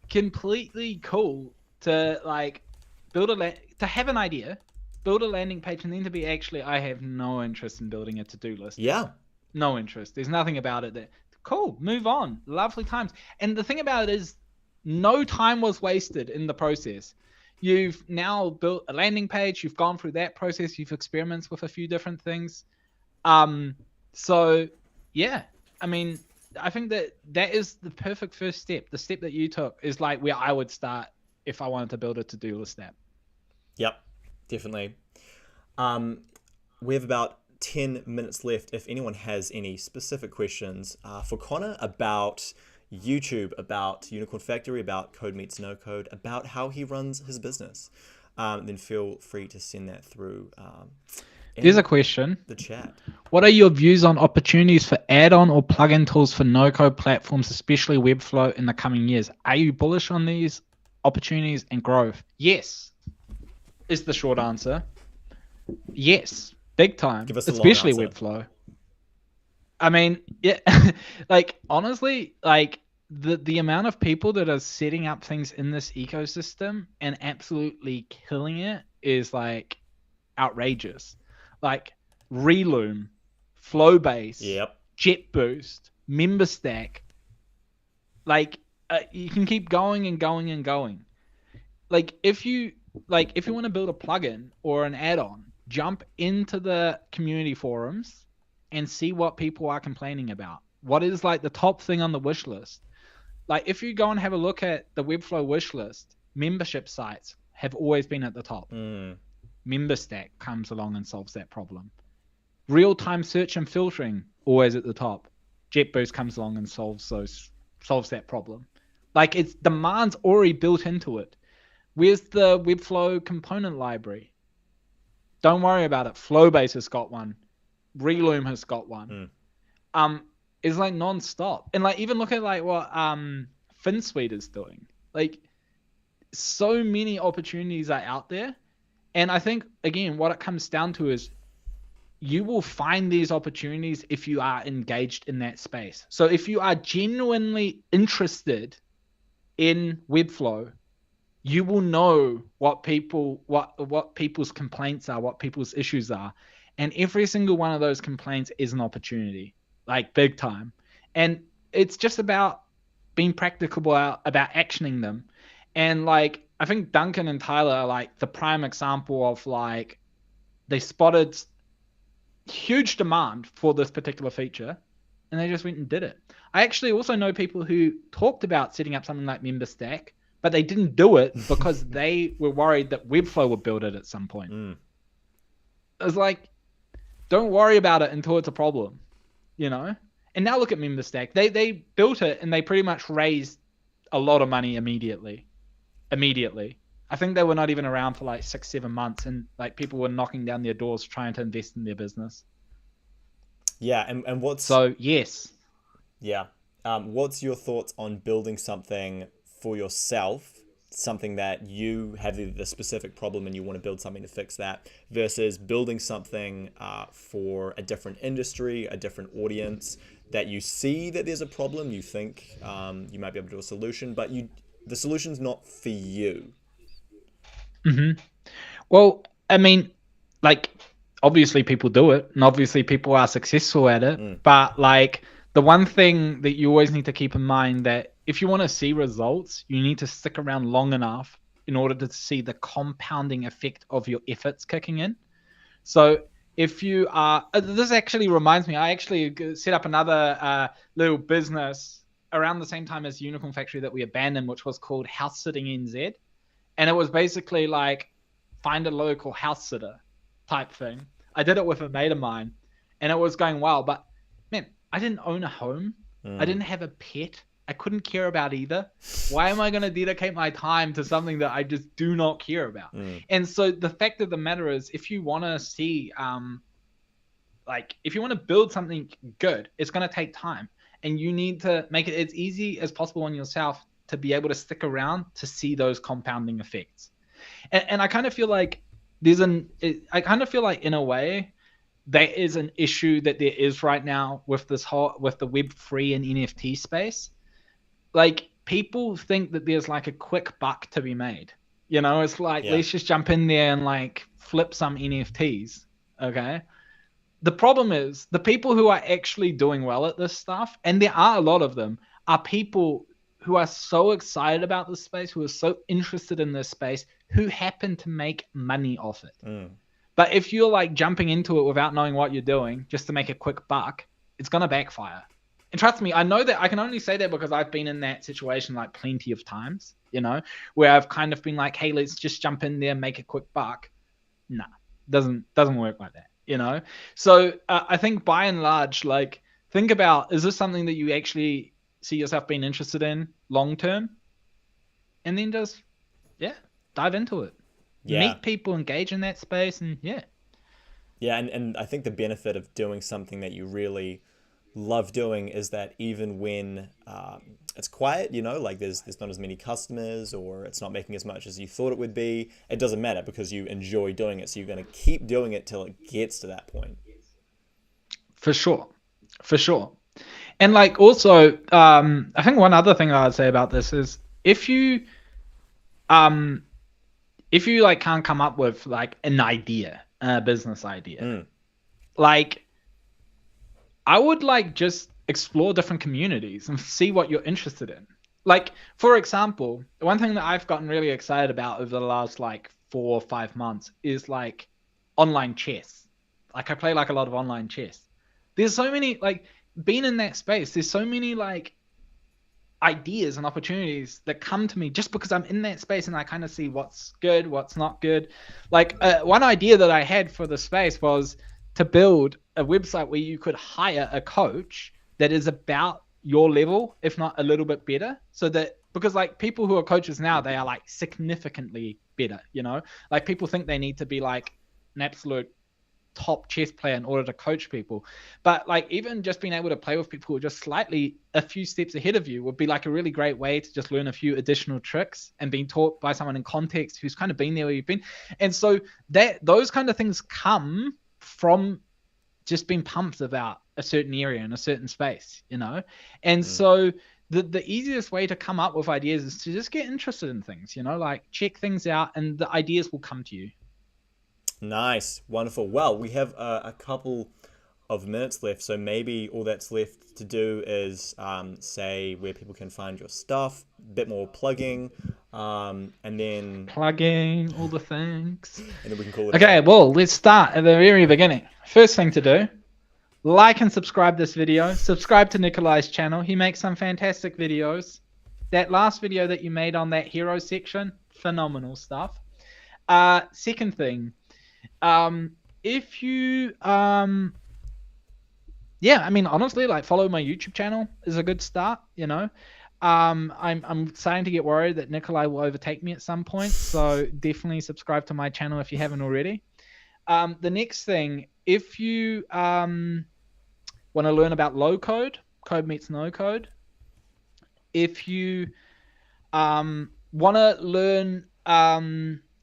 completely cool to, like, build to have an idea, build a landing page and then to be actually, I have no interest in building a to-do list. Yeah. No interest. There's nothing about it that, cool, move on. Lovely times. And the thing about it is no time was wasted in the process. You've now built a landing page. You've gone through that process. You've experimented with a few different things. So yeah, I mean, I think that is the perfect first step. The step that you took is like where I would start if I wanted to build a to-do list app. Yep, definitely. We have about 10 minutes left. If anyone has any specific questions for Connor about YouTube, about Unicorn Factory, about Code Meets No Code, about how he runs his business, then feel free to send that through. There's a question. The chat. What are your views on opportunities for add-on or plug-in tools for no-code platforms, especially Webflow, in the coming years? Are you bullish on these opportunities and growth? Yes, is the short answer. Yes, big time. Give us a especially long answer. Webflow. I mean, yeah, like honestly, like the amount of people that are setting up things in this ecosystem and absolutely killing it is like outrageous. Like Reloom, Flowbase, Yep. JetBoost, MemberStack. Like you can keep going and going and going. Like if you want to build a plugin or an add-on, jump into the community forums and see what people are complaining about. What is like the top thing on the wish list? Like if you go and have a look at the Webflow wish list, membership sites have always been at the top. MemberStack comes along and solves that problem. Real-time search and filtering, always at the top. JetBoost comes along and solves that problem. Like it's demand's already built into it. Where's the Webflow component library? Don't worry about it. Flowbase has got one. Reloom has got one. It's like non-stop. And like even look at like what FinSuite is doing. Like so many opportunities are out there. And I think, again, what it comes down to is you will find these opportunities if you are engaged in that space. So if you are genuinely interested in Webflow, you will know what people's complaints are, what people's issues are. And every single one of those complaints is an opportunity, like big time. And it's just about being practicable about actioning them. And like, I think Duncan and Tyler are like the prime example of like, they spotted huge demand for this particular feature and they just went and did it. I actually also know people who talked about setting up something like MemberStack, but they didn't do it because they were worried that Webflow would build it at some point. It was like, don't worry about it until it's a problem, you know? And now look at MemberStack. They built it and they pretty much raised a lot of money immediately. I think they were not even around for like 6-7 months and like people were knocking down their doors trying to invest in their business. Yeah, and what's... So, yes. Yeah. What's your thoughts on building something for yourself, something that you have the specific problem and you want to build something to fix that, versus building something for a different industry, a different audience, that you see that there's a problem, you think you might be able to do a solution, but the solution's not for you? Well, I mean, like, obviously people do it, and obviously people are successful at it, but like, the one thing that you always need to keep in mind that if you want to see results, you need to stick around long enough in order to see the compounding effect of your efforts kicking in. So if you are, this actually reminds me, I actually set up another little business around the same time as Unicorn Factory that we abandoned, which was called House Sitting NZ. And it was basically like find a local house sitter type thing. I did it with a mate of mine and it was going well, but man, I didn't own a home. I didn't have a pet. I couldn't care about either. Why am I going to dedicate my time to something that I just do not care about? And so the fact of the matter is, if you want to see, if you want to build something good, it's going to take time. And you need to make it as easy as possible on yourself to be able to stick around to see those compounding effects. And I kind of feel like in a way, there is an issue that there is right now with the Web3 and NFT space. Like, people think that there's like a quick buck to be made. You know, it's like, Yeah. let's just jump in there and like flip some NFTs. Okay. The problem is the people who are actually doing well at this stuff, and there are a lot of them, are people who are so excited about this space, who are so interested in this space, who happen to make money off it. But if you're like jumping into it without knowing what you're doing just to make a quick buck, it's going to backfire. And trust me, I know that. I can only say that because I've been in that situation like plenty of times, you know, where I've kind of been like, hey, let's just jump in there and make a quick buck. Nah, doesn't work like that, you know? So I think by and large, like, think about, is this something that you actually see yourself being interested in long term? And then just, dive into it. Yeah. Meet people, engage in that space, and Yeah, and I think the benefit of doing something that you really love doing is that even when it's quiet, you know, like there's not as many customers, or it's not making as much as you thought it would be, it doesn't matter because you enjoy doing it. So you're going to keep doing it till it gets to that point. For sure. And like also, I think one other thing I'd say about this is if you like can't come up with like an idea, a business idea, like I would like just explore different communities and see what you're interested in. Like, for example, one thing that I've gotten really excited about over the last like 4 or 5 months is like online chess. Like I play like a lot of online chess. There's so many, like, being in that space, there's so many like ideas and opportunities that come to me just because I'm in that space and I kind of see what's good, what's not good. Like one idea that I had for the space was to build a website where you could hire a coach that is about your level, if not a little bit better. So that, because like people who are coaches now, they are like significantly better, you know, like people think they need to be like an absolute top chess player in order to coach people. But like even just being able to play with people who are just slightly a few steps ahead of you would be like a really great way to just learn a few additional tricks and being taught by someone in context who's kind of been there where you've been. And so that those kind of things come from just being pumped about a certain area in a certain space, you know? And so the easiest way to come up with ideas is to just get interested in things, you know, like check things out and the ideas will come to you. Nice. Wonderful. Well, we have a couple of minutes left, so maybe all that's left to do is say where people can find your stuff, a bit more plugging, and then... Plugging, all the things. And then we can call it... Okay, well, let's start at the very beginning. First thing to do, like and subscribe this video. Subscribe to Nikolai's channel. He makes some fantastic videos. That last video that you made on that hero section, phenomenal stuff. Second thing, if you I mean, honestly, like follow my YouTube channel is a good start, you know. I'm starting to get worried that Nikolai will overtake me at some point, so definitely subscribe to my channel if you haven't already. The next thing, if you want to learn about low code, code meets no code. If you want to learn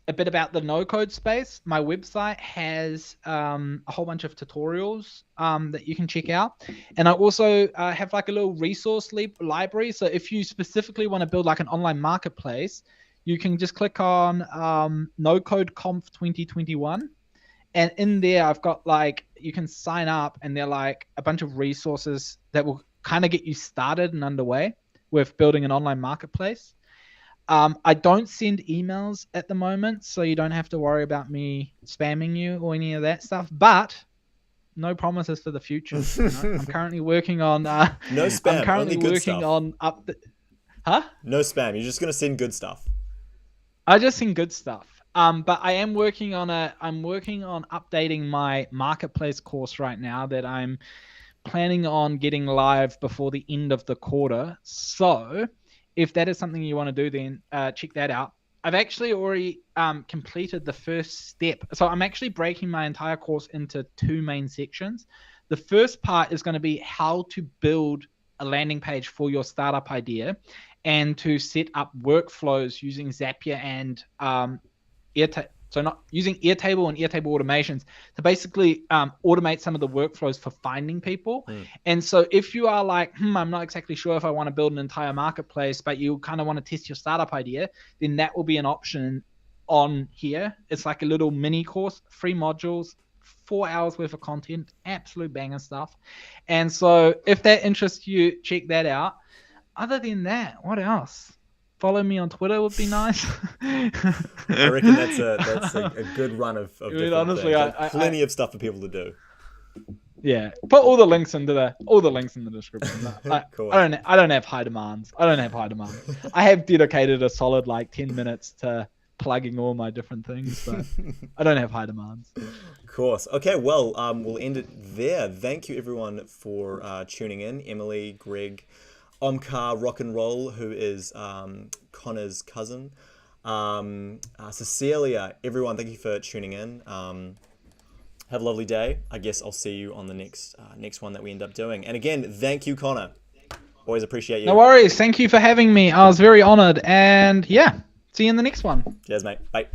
a bit about the no-code space, my website has a whole bunch of tutorials that you can check out. And I also have like a little resource library. So if you specifically want to build like an online marketplace, you can just click on No Code Conf 2021. And in there, I've got like, you can sign up and they're like a bunch of resources that will kind of get you started and underway with building an online marketplace. I don't send emails at the moment, so you don't have to worry about me spamming you or any of that stuff. But no promises for the future. You know? I'm currently working on. No spam. I'm currently only good working stuff. on up. No spam. You're just gonna send good stuff. I just send good stuff. But I am working on updating my marketplace course right now that I'm planning on getting live before the end of the quarter. So if that is something you want to do, then check that out. I've actually already completed the first step. So I'm actually breaking my entire course into 2 main sections. The first part is going to be how to build a landing page for your startup idea and to set up workflows using Zapier and Airtable. So not using Airtable and Airtable automations to basically automate some of the workflows for finding people. And so if you are like, I'm not exactly sure if I want to build an entire marketplace, but you kind of want to test your startup idea, then that will be an option on here. It's like a little mini course, 3 modules, 4 hours worth of content, absolute banger stuff. And so if that interests you, check that out. Other than that, what else? Follow me on Twitter would be nice. I reckon that's a good run of different honestly, things. Like, plenty of stuff for people to do. Yeah, put all the links in the description. Cool. I don't have high demands. I have dedicated a solid like 10 minutes to plugging all my different things, but I don't have high demands. Of course. Okay, well, we'll end it there. Thank you everyone for tuning in. Emily, Greg, Omkar, Rock and Roll, who is Connor's cousin. Cecilia, everyone, thank you for tuning in. Have a lovely day. I guess I'll see you on the next one that we end up doing. And again, thank you, Connor. Always appreciate you. No worries. Thank you for having me. I was very honored. And yeah, see you in the next one. Cheers, mate. Bye.